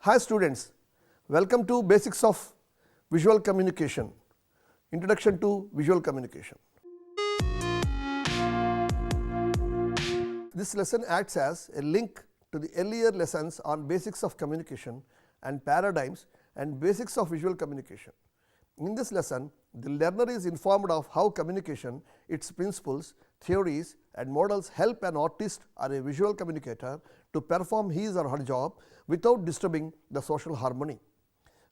Hi students, welcome to Basics of Visual Communication, Introduction to Visual Communication. This lesson acts as a link to the earlier lessons on basics of communication and paradigms and basics of visual communication. In this lesson, the learner is informed of how communication, its principles, theories and models help an artist or a visual communicator to perform his or her job without disturbing the social harmony.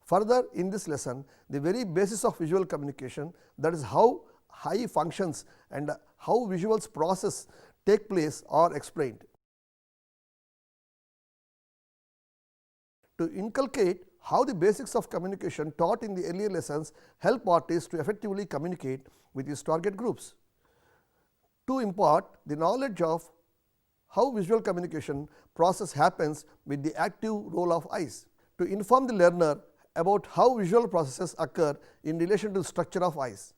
Further, in this lesson, the very basis of visual communication, that is how eye functions and how visuals process take place are explained. To inculcate how the basics of communication taught in the earlier lessons help artists to effectively communicate with his target groups. To impart the knowledge of how visual communication process happens with the active role of eyes. To inform the learner about how visual processes occur in relation to the structure of eyes.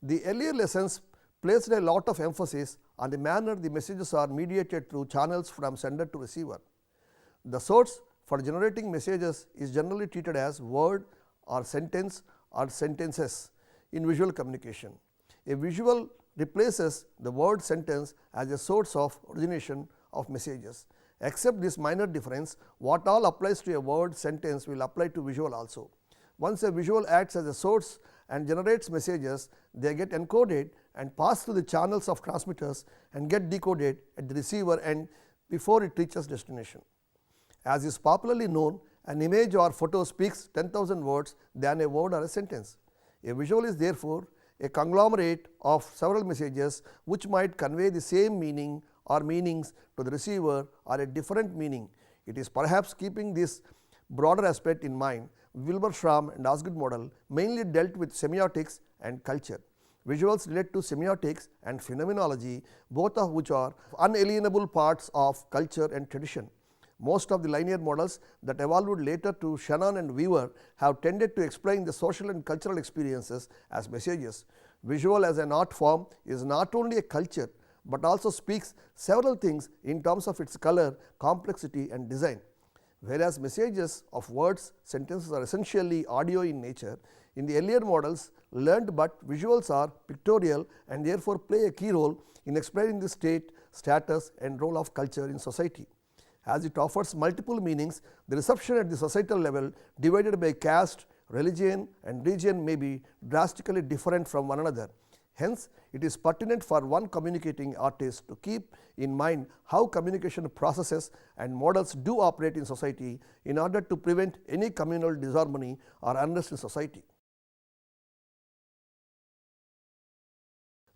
The earlier lessons placed a lot of emphasis on the manner the messages are mediated through channels from sender to receiver. The source for generating messages is generally treated as word or sentence or sentences in visual communication. A visual replaces the word sentence as a source of origination of messages. Except this minor difference, what all applies to a word sentence will apply to visual also. Once a visual acts as a source and generates messages, they get encoded and pass through the channels of transmitters and get decoded at the receiver end before it reaches destination. As is popularly known, an image or photo speaks 10,000 words than a word or a sentence. A visual is therefore a conglomerate of several messages which might convey the same meaning or meanings to the receiver or a different meaning. It is perhaps keeping this broader aspect in mind, Wilbur Schramm and Osgood model mainly dealt with semiotics and culture. Visuals relate to semiotics and phenomenology, both of which are unalienable parts of culture and tradition. Most of the linear models that evolved later to Shannon and Weaver have tended to explain the social and cultural experiences as messages. Visual as an art form is not only a culture, but also speaks several things in terms of its color, complexity and design. Whereas messages of words, sentences are essentially audio in nature, in the earlier models learned, but visuals are pictorial and therefore play a key role in explaining the state, status and role of culture in society. As it offers multiple meanings, the reception at the societal level divided by caste, religion and region may be drastically different from one another. Hence, it is pertinent for one communicating artist to keep in mind how communication processes and models do operate in society in order to prevent any communal disharmony or unrest in society.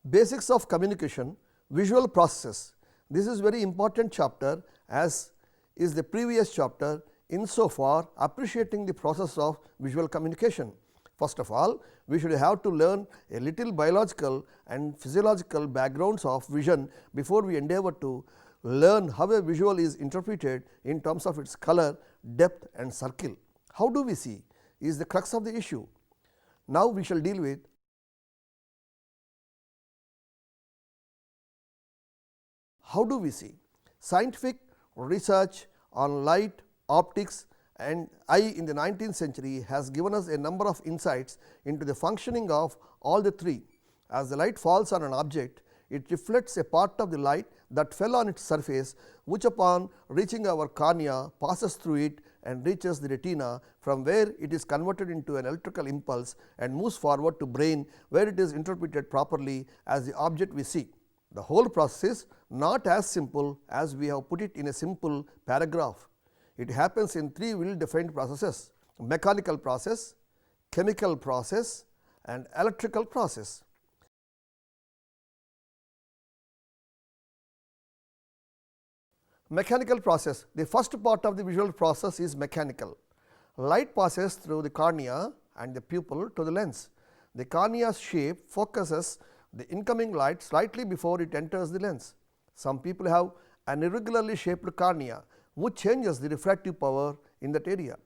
Basics of communication, visual processes. This is very important chapter as is the previous chapter insofar appreciating the process of visual communication. First of all, we should have to learn a little biological and physiological backgrounds of vision before we endeavor to learn how a visual is interpreted in terms of its color, depth and circle. How do we see is the crux of the issue. Now, we shall deal with how do we see. Scientific research on light, optics and eye in the 19th century has given us a number of insights into the functioning of all the three. As the light falls on an object, it reflects a part of the light that fell on its surface, which upon reaching our cornea passes through it and reaches the retina, from where it is converted into an electrical impulse and moves forward to brain, where it is interpreted properly as the object we see. The whole process is not as simple as we have put it in a simple paragraph. It happens in three well defined processes: mechanical process, chemical process and electrical process. Mechanical process. The first part of the visual process is mechanical. Light passes through the cornea and the pupil to the lens. The cornea's shape focuses the incoming light slightly before it enters the lens. Some people have an irregularly shaped cornea which changes the refractive power in that area.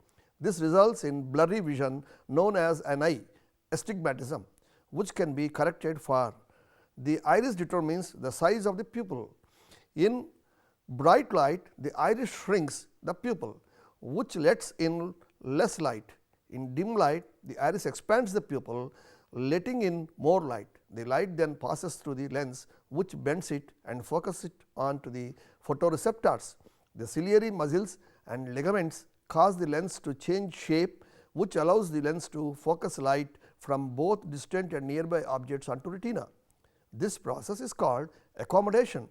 This results in blurry vision known as an eye astigmatism, which can be corrected for. The iris determines the size of the pupil. In bright light, the iris shrinks the pupil, which lets in less light. In dim light, the iris expands the pupil, letting in more light. The light then passes through the lens, which bends it and focuses it onto the photoreceptors. The ciliary muscles and ligaments cause the lens to change shape, which allows the lens to focus light from both distant and nearby objects onto retina. This process is called accommodation.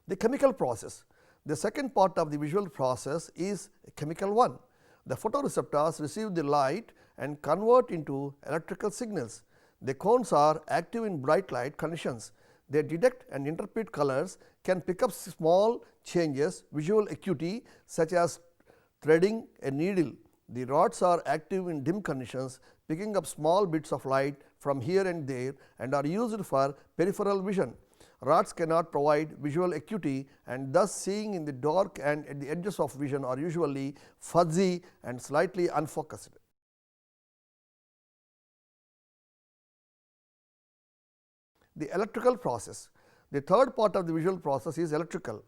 The chemical process. The second part of the visual process is a chemical one. The photoreceptors receive the light and convert into electrical signals. The cones are active in bright light conditions. They detect and interpret colors, can pick up small changes, visual acuity such as threading a needle. The rods are active in dim conditions, picking up small bits of light from here and there and are used for peripheral vision. Rods cannot provide visual acuity, and thus seeing in the dark and at the edges of vision are usually fuzzy and slightly unfocused. The electrical process. The third part of the visual process is electrical.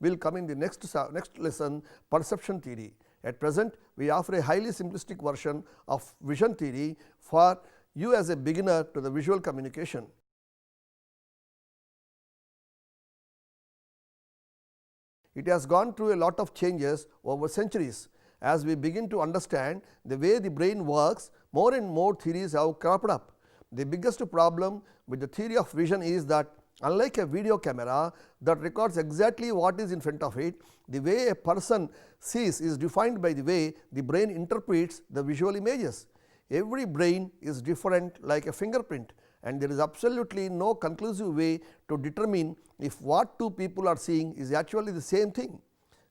Will come in the next lesson, perception theory. At present, we offer a highly simplistic version of vision theory for you as a beginner to the visual communication. It has gone through a lot of changes over centuries. As we begin to understand the way the brain works, more and more theories have cropped up. The biggest problem with the theory of vision is that unlike a video camera that records exactly what is in front of it, the way a person sees is defined by the way the brain interprets the visual images. Every brain is different like a fingerprint, and there is absolutely no conclusive way to determine if what two people are seeing is actually the same thing.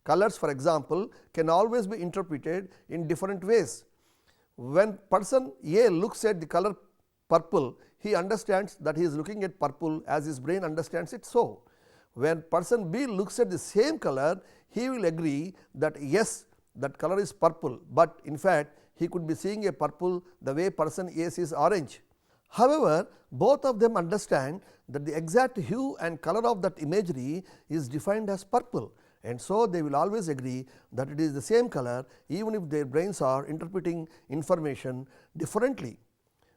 Colors, for example, can always be interpreted in different ways. When person A looks at the color purple, he understands that he is looking at purple as his brain understands it so. When person B looks at the same color, he will agree that yes, that color is purple, but in fact he could be seeing a purple the way person A sees orange. However, both of them understand that the exact hue and color of that imagery is defined as purple, and so they will always agree that it is the same color even if their brains are interpreting information differently.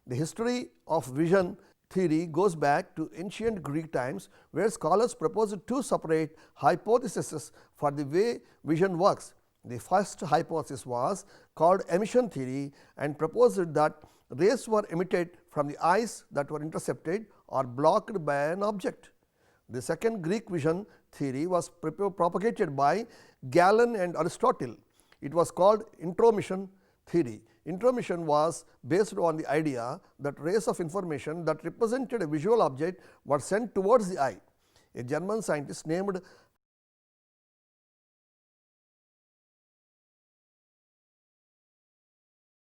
The history of vision theory goes back to ancient Greek times, where scholars proposed two separate hypotheses for the way vision works. The first hypothesis was called emission theory and proposed that rays were emitted from the eyes that were intercepted or blocked by an object. The second Greek vision theory was propagated by Galen and Aristotle. It was called intromission theory. Intromission was based on the idea that rays of information that represented a visual object were sent towards the eye. A German scientist named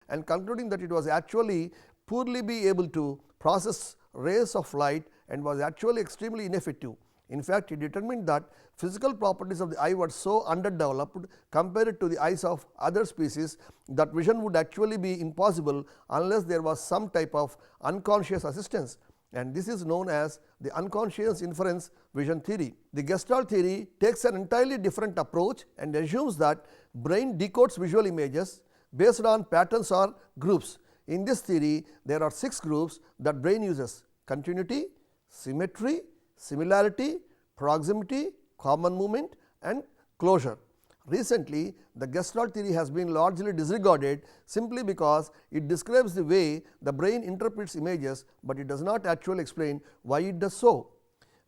and concluding that it was actually poorly be able to process rays of light and was actually extremely ineffective. In fact, he determined that physical properties of the eye were so underdeveloped compared to the eyes of other species that vision would actually be impossible unless there was some type of unconscious assistance, and this is known as the unconscious inference vision theory. The Gestalt theory takes an entirely different approach and assumes that brain decodes visual images based on patterns or groups. In this theory, there are 6 groups that brain uses: continuity, symmetry, similarity, proximity, common movement and closure. Recently, the Gestalt theory has been largely disregarded simply because it describes the way the brain interprets images, but it does not actually explain why it does so.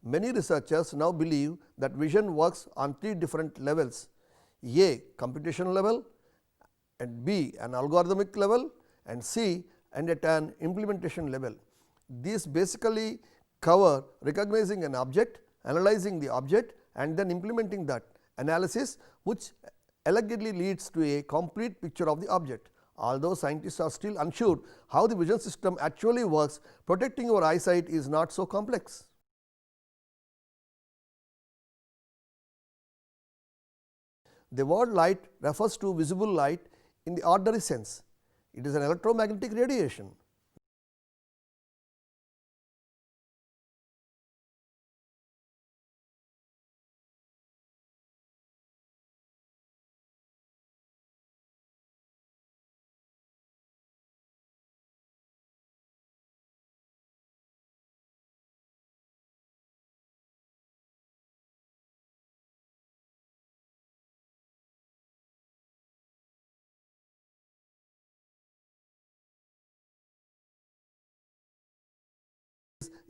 Many researchers now believe that vision works on 3 different levels: A, computational level, and B, an algorithmic level, and C, and at an implementation level. These basically cover recognizing an object, analyzing the object and then implementing that. analysis which elegantly leads to a complete picture of the object. Although scientists are still unsure how the vision system actually works, protecting our eyesight is not so complex. The word light refers to visible light in the ordinary sense. It is an electromagnetic radiation.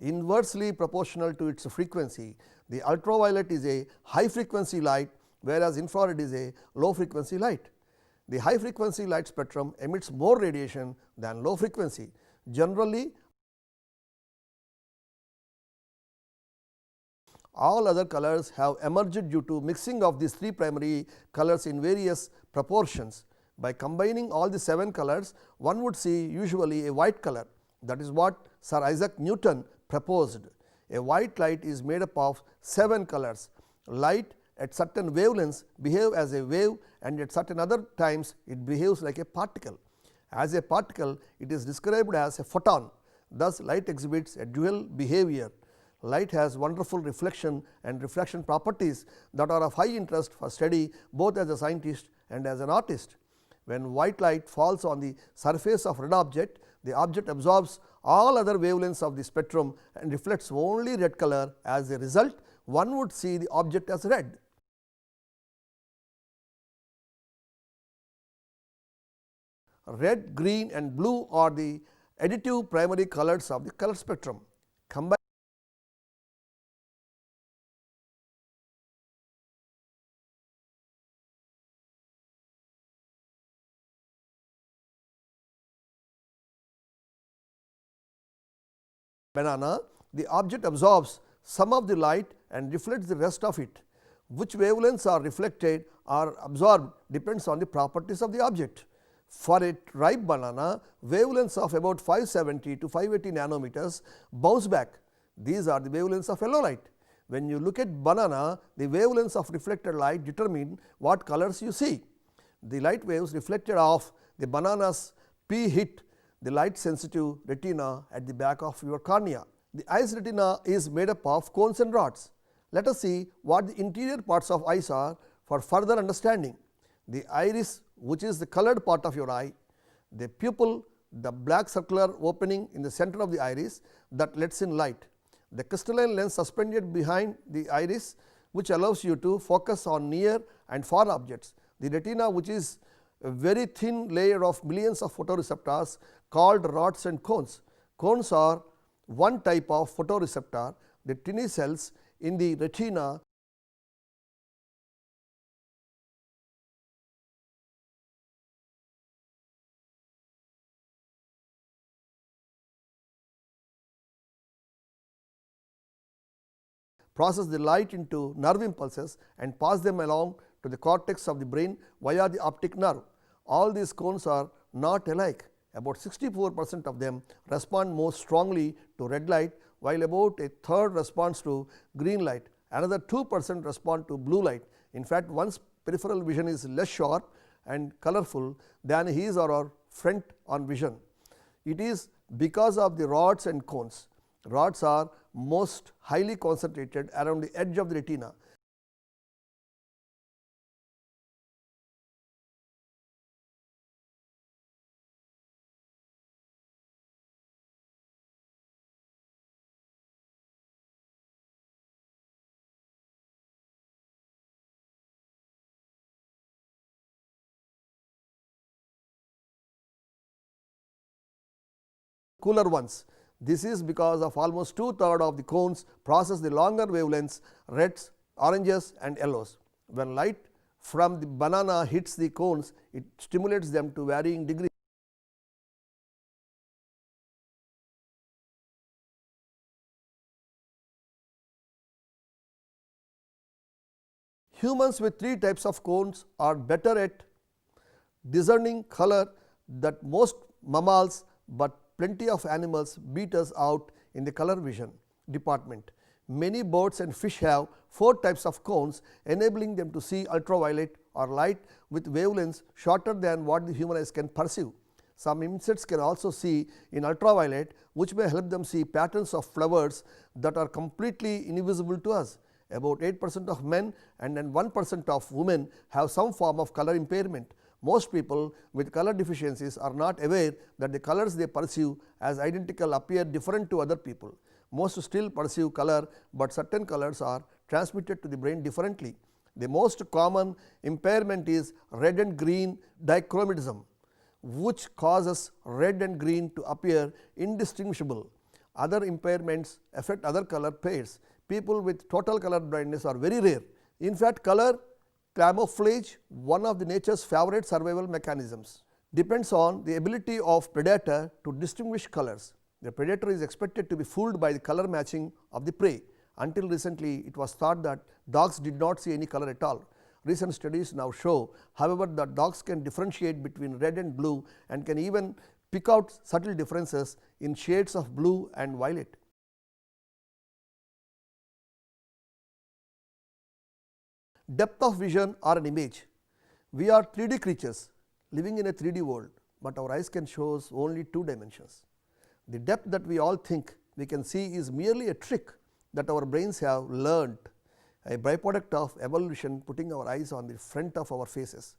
Inversely proportional to its frequency. The ultraviolet is a high frequency light, whereas infrared is a low frequency light. The high frequency light spectrum emits more radiation than low frequency. Generally, all other colors have emerged due to mixing of these 3 primary colors in various proportions. By combining all the 7 colors, one would see usually a white color. That is what Sir Isaac Newton proposed. A white light is made up of 7 colors. Light at certain wavelengths behave as a wave, and at certain other times it behaves like a particle. As a particle, it is described as a photon. Thus, light exhibits a dual behavior. Light has wonderful reflection and refraction properties that are of high interest for study both as a scientist and as an artist. When white light falls on the surface of red object, the object absorbs all other wavelengths of the spectrum and reflects only red color. As a result, one would see the object as red. Red, green and blue are the additive primary colors of the color spectrum. Combined banana, the object absorbs some of the light and reflects the rest of it. Which wavelengths are reflected or absorbed depends on the properties of the object. For a ripe banana, wavelengths of about 570 to 580 nanometers bounce back. These are the wavelengths of yellow light. When you look at banana, the wavelengths of reflected light determine what colors you see. The light waves reflected off the banana's P hit the light sensitive retina at the back of your cornea. The eye's retina is made up of cones and rods. Let us see what the interior parts of eyes are for further understanding. The iris, which is the colored part of your eye, the pupil, the black circular opening in the center of the iris that lets in light, the crystalline lens suspended behind the iris, which allows you to focus on near and far objects, the retina, which is a very thin layer of millions of photoreceptors called rods and cones. Cones are one type of photoreceptor. The tiny cells in the retina process the light into nerve impulses and pass them along to the cortex of the brain via the optic nerve. All these cones are not alike. About 64% of them respond more strongly to red light, while about a third responds to green light. Another 2% respond to blue light. In fact, one's peripheral vision is less sharp and colorful than his or her front on vision. It is because of the rods and cones. Rods are most highly concentrated around the edge of the retina. Cooler ones. This is because of almost 2/3 of the cones process the longer wavelengths reds, oranges and yellows. When light from the banana hits the cones, it stimulates them to varying degrees. Humans with 3 types of cones are better at discerning color than most mammals, but plenty of animals beat us out in the color vision department. Many birds and fish have 4 types of cones, enabling them to see ultraviolet or light with wavelengths shorter than what the human eyes can perceive. Some insects can also see in ultraviolet, which may help them see patterns of flowers that are completely invisible to us. About 8% of men and 1% of women have some form of color impairment. Most people with color deficiencies are not aware that the colors they perceive as identical appear different to other people. Most still perceive color, but certain colors are transmitted to the brain differently. The most common impairment is red and green dichromatism, which causes red and green to appear indistinguishable. Other impairments affect other color pairs. People with total color blindness are very rare. In fact, color camouflage, one of the nature's favorite survival mechanisms, depends on the ability of predator to distinguish colors. The predator is expected to be fooled by the color matching of the prey. Until recently, it was thought that dogs did not see any color at all. Recent studies now show, however, that dogs can differentiate between red and blue and can even pick out subtle differences in shades of blue and violet. Depth of vision or an image. We are 3D creatures living in a 3D world, but our eyes can show us only 2 dimensions. The depth that we all think we can see is merely a trick that our brains have learned, a byproduct of evolution putting our eyes on the front of our faces.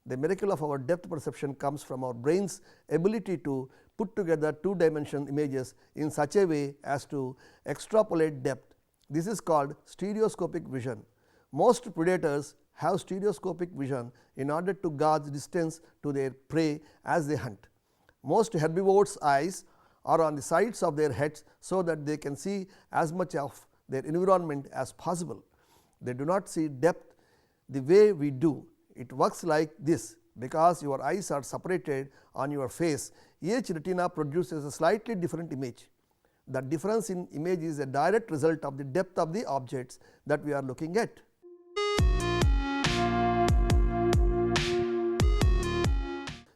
The miracle of our depth perception comes from our brain's ability to put together 2-dimensional images in such a way as to extrapolate depth. This is called stereoscopic vision. Most predators have stereoscopic vision in order to gauge distance to their prey as they hunt. Most herbivores' eyes are on the sides of their heads so that they can see as much of their environment as possible. They do not see depth the way we do. It works like this: because your eyes are separated on your face, each retina produces a slightly different image. The difference in image is a direct result of the depth of the objects that we are looking at.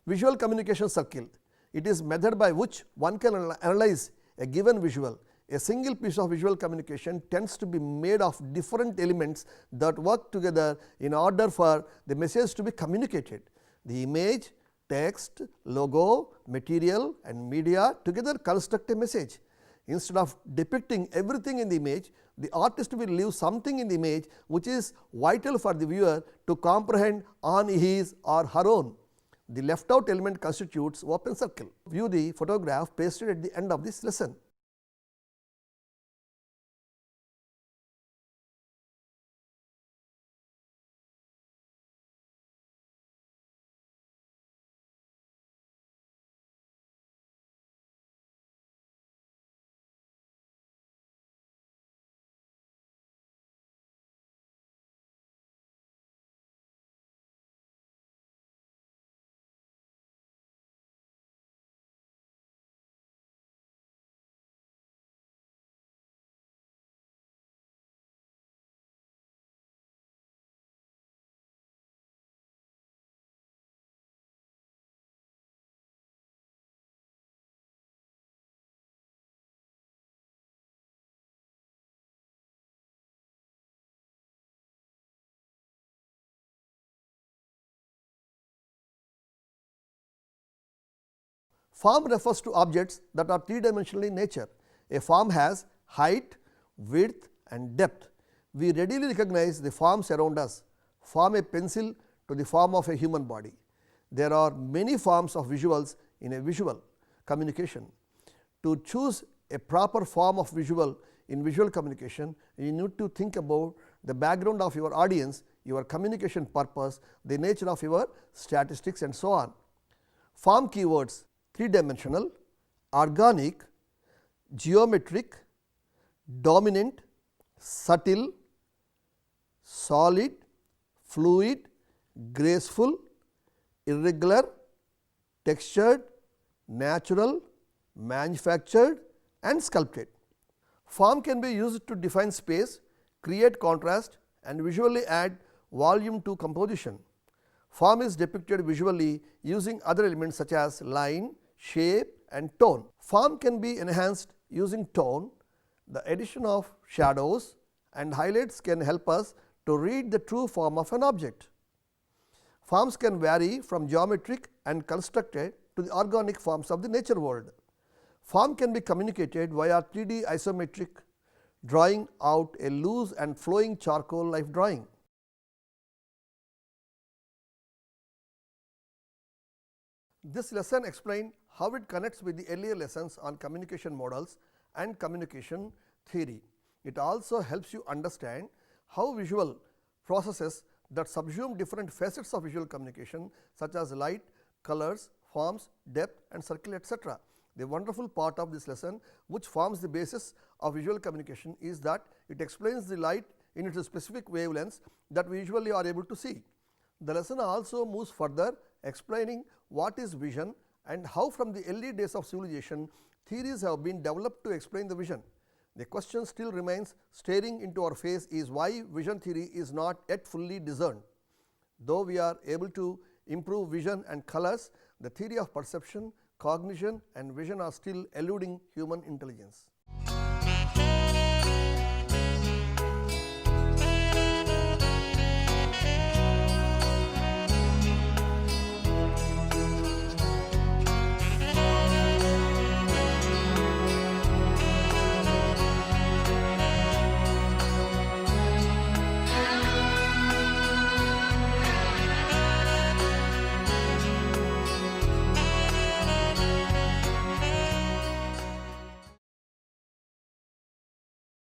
Visual communication circle. It is method by which one can analyze a given visual. A single piece of visual communication tends to be made of different elements that work together in order for the message to be communicated. The image, text, logo, material and media together construct a message. Instead of depicting everything in the image, the artist will leave something in the image which is vital for the viewer to comprehend on his or her own. The left out element constitutes open circle. View the photograph pasted at the end of this lesson. Form refers to objects that are 3-dimensional in nature. A form has height, width and depth. We readily recognize the forms around us, from a pencil to the form of a human body. There are many forms of visuals in a visual communication. To choose a proper form of visual in visual communication, you need to think about the background of your audience, your communication purpose, the nature of your statistics and so on. Form keywords: 3-dimensional, organic, geometric, dominant, subtle, solid, fluid, graceful, irregular, textured, natural, manufactured and sculpted. Form can be used to define space, create contrast and visually add volume to composition. Form is depicted visually using other elements such as line, shape and tone. Form can be enhanced using tone. The addition of shadows and highlights can help us to read the true form of an object. Forms can vary from geometric and constructed to the organic forms of the nature world. Form can be communicated via 3D isometric drawing out a loose and flowing charcoal life drawing. This lesson explained how it connects with the earlier lessons on communication models and communication theory. It also helps you understand how visual processes that subsume different facets of visual communication such as light, colors, forms, depth and circle etc. The wonderful part of this lesson which forms the basis of visual communication is that it explains the light in its specific wavelengths that we usually are able to see. The lesson also moves further explaining what is vision and how from the early days of civilization theories have been developed to explain the vision. The question still remains staring into our face is why vision theory is not yet fully discerned. Though we are able to improve vision and colors, the theory of perception, cognition and vision are still eluding human intelligence.